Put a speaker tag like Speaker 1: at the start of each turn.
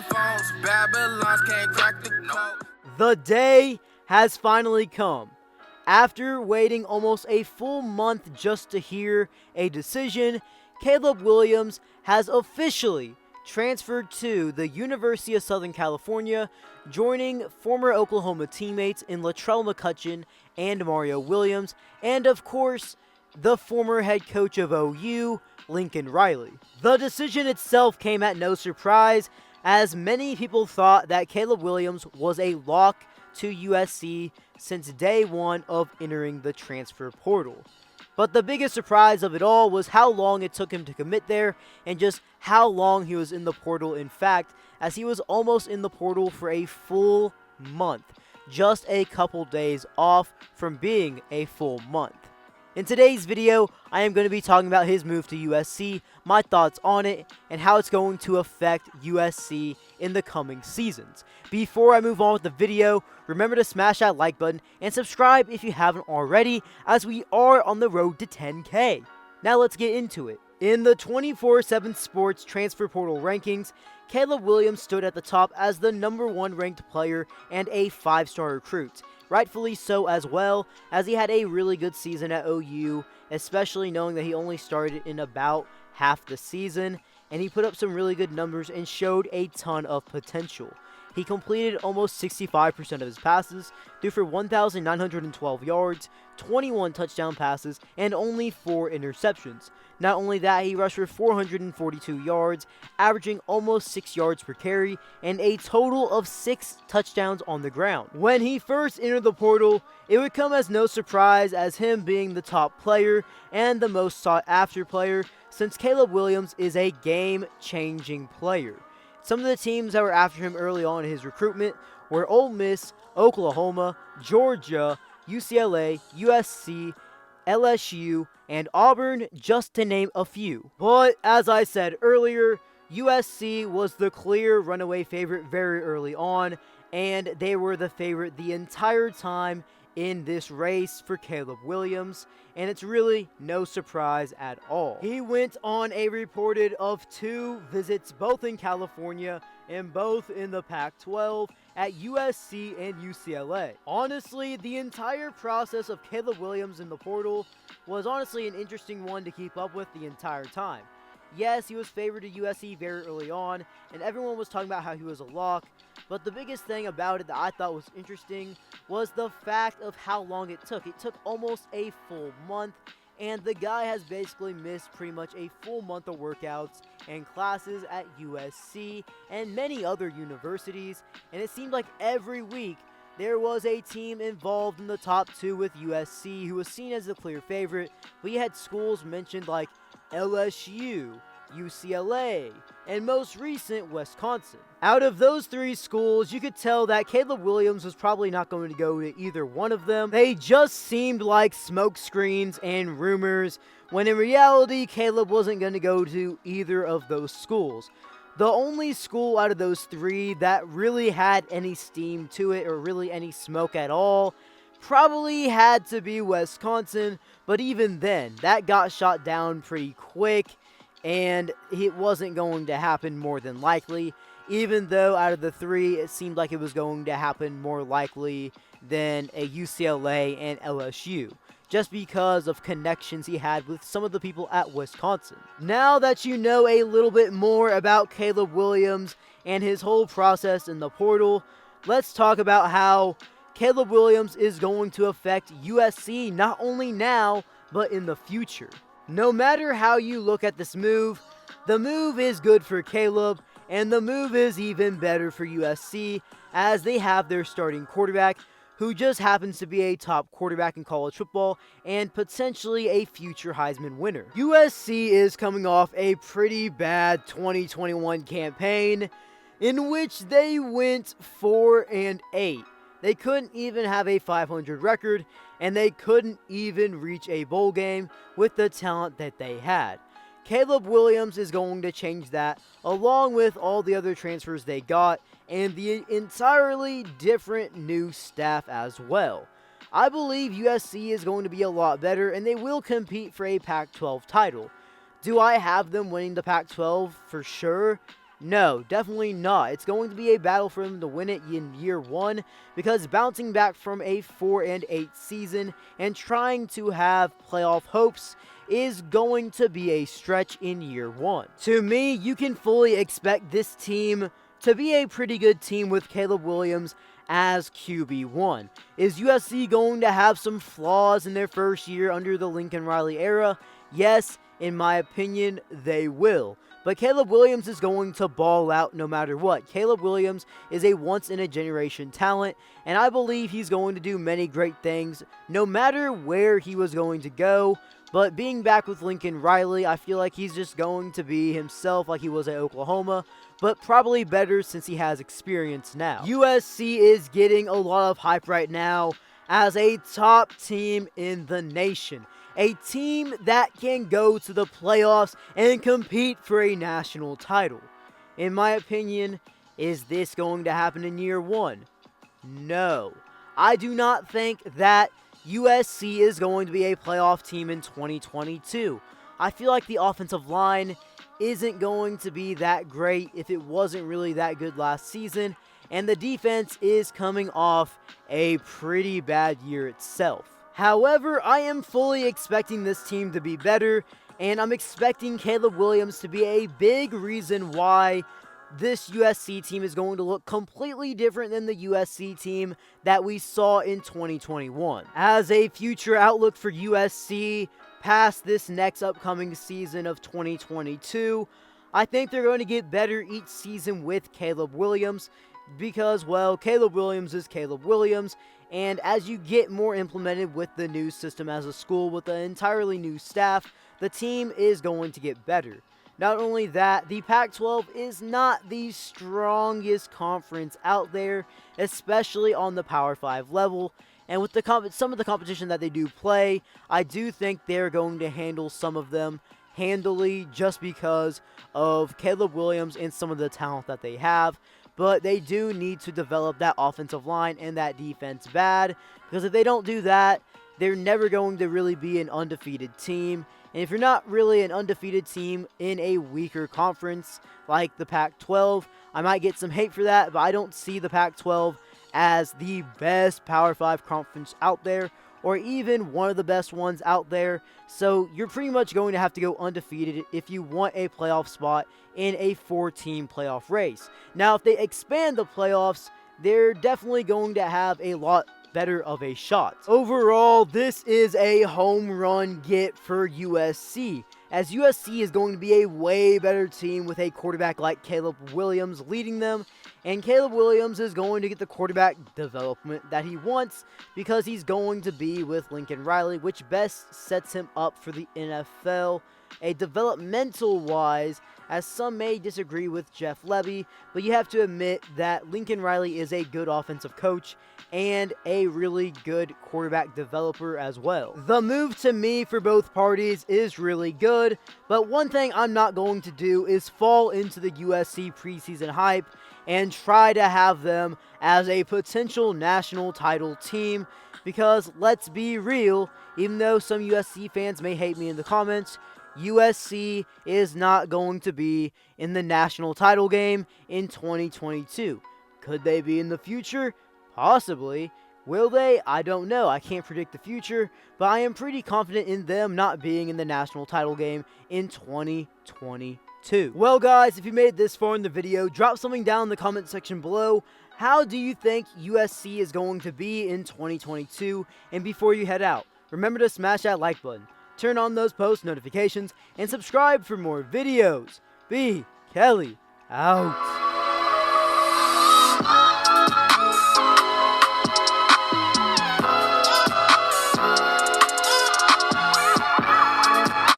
Speaker 1: Flip phones, Babylons can't crack the code.
Speaker 2: The day has finally come. After waiting almost a full month just to hear a decision, Caleb Williams has officially transferred to the University of Southern California, joining former Oklahoma teammates in Latrell McCutcheon and Mario Williams, and of course, the former head coach of OU, Lincoln Riley. The decision itself came at no surprise, as many people thought that Caleb Williams was a lock to USC since day one of entering the transfer portal. But the biggest surprise of it all was how long it took him to commit there, and just how long he was in the portal in fact, as he was almost in the portal for a full month, just a couple days off from being a full month. In today's video, I am going to be talking about his move to USC, my thoughts on it, and how it's going to affect USC in the coming seasons. Before I move on with the video, remember to smash that like button and subscribe if you haven't already, as we are on the road to 10K. Now let's get into it. In the 24/7 Sports Transfer Portal rankings, Caleb Williams stood at the top as the #1 ranked player and a 5-star recruit. Rightfully so, as well, as he had a really good season at OU, especially knowing that he only started in about half the season, and he put up some really good numbers and showed a ton of potential. He completed almost 65% of his passes, threw for 1,912 yards, 21 touchdown passes, and only 4 interceptions. Not only that, he rushed for 442 yards, averaging almost 6 yards per carry, and a total of 6 touchdowns on the ground. When he first entered the portal, it would come as no surprise as him being the top player and the most sought-after player, since Caleb Williams is a game-changing player. Some of the teams that were after him early on in his recruitment were Ole Miss, Oklahoma, Georgia, UCLA, USC, LSU, and Auburn, just to name a few. But as I said earlier, USC was the clear runaway favorite very early on, and they were the favorite the entire time in this race for Caleb Williams, and it's really no surprise at all. He went on a reported of 2 visits, both in California and both in the Pac-12 at USC and UCLA. Honestly, the entire process of Caleb Williams in the portal was honestly an interesting one to keep up with the entire time. Yes, he was favored to USC very early on, and everyone was talking about how he was a lock, but the biggest thing about it that I thought was interesting was the fact of how long it took. It took almost a full month, and the guy has basically missed pretty much a full month of workouts and classes at USC and many other universities, and it seemed like every week there was a team involved in the top 2 with USC who was seen as the clear favorite, but you had schools mentioned like LSU, UCLA, and most recent, Wisconsin. Out of those 3 schools, you could tell that Caleb Williams was probably not going to go to either one of them. They just seemed like smoke screens and rumors, when in reality, Caleb wasn't going to go to either of those schools. The only school out of those 3 that really had any steam to it, or really any smoke at all, probably had to be Wisconsin, but even then, that got shot down pretty quick, and it wasn't going to happen more than likely, even though out of the 3, it seemed like it was going to happen more likely than a UCLA and LSU, just because of connections he had with some of the people at Wisconsin. Now that you know a little bit more about Caleb Williams and his whole process in the portal, let's talk about how Caleb Williams is going to affect USC not only now, but in the future. No matter how you look at this move, the move is good for Caleb, and the move is even better for USC, as they have their starting quarterback, who just happens to be a top quarterback in college football and potentially a future Heisman winner. USC is coming off a pretty bad 2021 campaign in which they went 4-8. They couldn't even have a 500 record, and they couldn't even reach a bowl game with the talent that they had. Caleb Williams is going to change that, along with all the other transfers they got, and the entirely different new staff as well. I believe USC is going to be a lot better, and they will compete for a Pac-12 title. Do I have them winning the Pac-12 for sure? No, definitely not. It's going to be a battle for them to win it in year one, because bouncing back from a 4-8 season and trying to have playoff hopes is going to be a stretch in year one. To me, you can fully expect this team to be a pretty good team with Caleb Williams as QB1. Is USC going to have some flaws in their first year under the Lincoln Riley era? Yes, in my opinion, they will. But Caleb Williams is going to ball out no matter what. Caleb Williams is a once-in-a-generation talent, and I believe he's going to do many great things no matter where he was going to go. But being back with Lincoln Riley, I feel like he's just going to be himself like he was at Oklahoma, but probably better since he has experience now. USC is getting a lot of hype right now as a top team in the nation. A team that can go to the playoffs and compete for a national title. In my opinion, is this going to happen in year one? No. I do not think that USC is going to be a playoff team in 2022. I feel like the offensive line isn't going to be that great if it wasn't really that good last season, and the defense is coming off a pretty bad year itself. However, I am fully expecting this team to be better, and I'm expecting Caleb Williams to be a big reason why this USC team is going to look completely different than the USC team that we saw in 2021. As a future outlook for USC past this next upcoming season of 2022, I think they're going to get better each season with Caleb Williams because, well, Caleb Williams is Caleb Williams, and as you get more implemented with the new system as a school with an entirely new staff, the team is going to get better. Not only that, the Pac-12 is not the strongest conference out there, especially on the Power 5 level. And with some of the competition that they do play, I do think they're going to handle some of them handily just because of Caleb Williams and some of the talent that they have. But they do need to develop that offensive line and that defense bad, because if they don't do that, they're never going to really be an undefeated team. And if you're not really an undefeated team in a weaker conference like the Pac-12, I might get some hate for that, but I don't see the Pac-12 as the best Power 5 conference out there, or even one of the best ones out there. So you're pretty much going to have to go undefeated if you want a playoff spot in a 4-team playoff race. Now, if they expand the playoffs, they're definitely going to have a lot better of a shot. Overall, this is a home run get for USC, as USC is going to be a way better team with a quarterback like Caleb Williams leading them, and Caleb Williams is going to get the quarterback development that he wants because he's going to be with Lincoln Riley, which best sets him up for the NFL, a developmental wise, as some may disagree with Jeff Lebby, but you have to admit that Lincoln Riley is a good offensive coach and a really good quarterback developer as well. The move to me for both parties is really good, but one thing I'm not going to do is fall into the USC preseason hype and try to have them as a potential national title team, because let's be real, even though some USC fans may hate me in the comments, USC is not going to be in the national title game in 2022. Could they be in the future? Possibly. Will they? I don't know. I can't predict the future, but I am pretty confident in them not being in the national title game in 2022. Well, guys, if you made it this far in the video, drop something down in the comment section below. How do you think USC is going to be in 2022? And before you head out, remember to smash that like button, turn on those post notifications, and subscribe for more videos. B. Kelly, out.